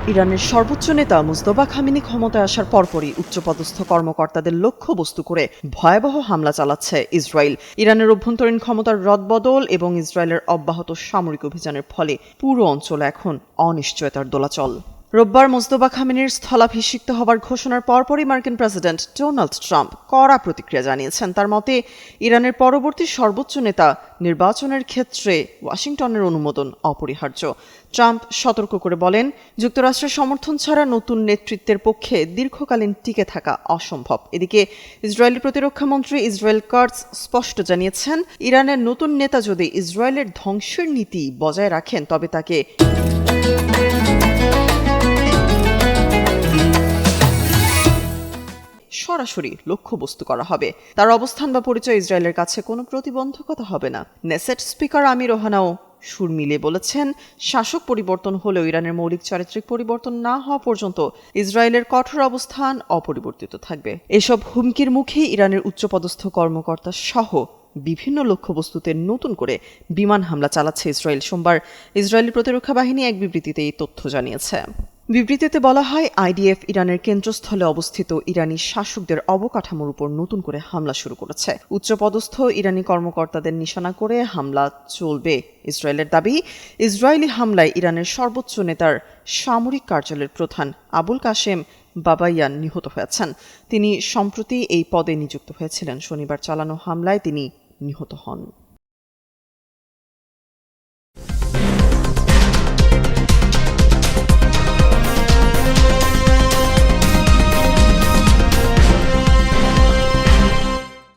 ইরানের সর্বোচ্চ নেতা মুজতবা খামেনি ক্ষমতায় আসার পরপরই উচ্চপদস্থ কর্মকর্তাদের লক্ষ্যবস্তু করে ভয়াবহ হামলা চালাচ্ছে ইসরায়েল। ইরানের অভ্যন্তরীণ ক্ষমতার রদবদল এবং ইসরায়েলের অব্যাহত সামরিক অভিযানের ফলে পুরো অঞ্চলে এখন অনিশ্চয়তার দোলাচল। রোববার মুজতবা খামেনির স্থলাভিষিক্ত হবার ঘোষণার পরপরই মার্কিন প্রেসিডেন্ট ডোনাল্ড ট্রাম্প কড়া প্রতিক্রিয়া জানিয়েছেন। তার মতে, ইরানের পরবর্তী সর্বোচ্চ নেতা নির্বাচনের ক্ষেত্রে ওয়াশিংটনের অনুমোদন অপরিহার্য। ট্রাম্প সতর্ক করে বলেন, যুক্তরাষ্ট্রের সমর্থন ছাড়া নতুন নেতৃত্বের পক্ষে দীর্ঘকালীন টিকে থাকা অসম্ভব। এদিকে ইসরায়েলি প্রতিরক্ষামন্ত্রী ইসরায়েল কাটজ স্পষ্ট জানিয়েছেন, ইরানের নতুন নেতা যদি ইসরায়েলের ধ্বংসের নীতি বজায় রাখেন তবে তাকে সরাসরি লক্ষ্যবস্তু করা হবে। তার অবস্থান বা পরিচয় ইসরায়েলের কাছে কোনো প্রতিবন্ধকতা হবে না। নেসেট স্পিকার আমির ওহানাও সুর মিলিয়ে বলেছেন, শাসক পরিবর্তন হলেও ইরানের মৌলিক চারিত্রিক পরিবর্তন না হওয়া পর্যন্ত ইসরায়েলের কঠোর অবস্থান অপরিবর্তিত থাকবে। এসব হুমকির মুখে ইরানের উচ্চপদস্থ কর্মকর্তা সহ বিভিন্ন লক্ষ্যবস্তুতে নতুন করে বিমান হামলা চালাচ্ছে ইসরায়েল। সোমবার ইসরায়েলি প্রতিরক্ষা বাহিনী এক বিবৃতিতে এই তথ্য জানিয়েছে। বিবৃতিতে বলা হয়, আইডিএফ ইরানের কেন্দ্রস্থলে অবস্থিত ইরানি শাসকদের অবকাঠামোর উপর নতুন করে হামলা শুরু করেছে। উচ্চপদস্থ ইরানি কর্মকর্তাদের নিশানা করে হামলা চলবে। ইসরায়েলের দাবি, ইসরায়েলি হামলায় ইরানের সর্বোচ্চ নেতার সামরিক কার্যালয়ের প্রধান আবুল কাশেম বাবাইয়ান নিহত হয়েছেন। তিনি সম্প্রতি এই পদে নিযুক্ত হয়েছিলেন। শনিবার চালানো হামলায় তিনি নিহত হন।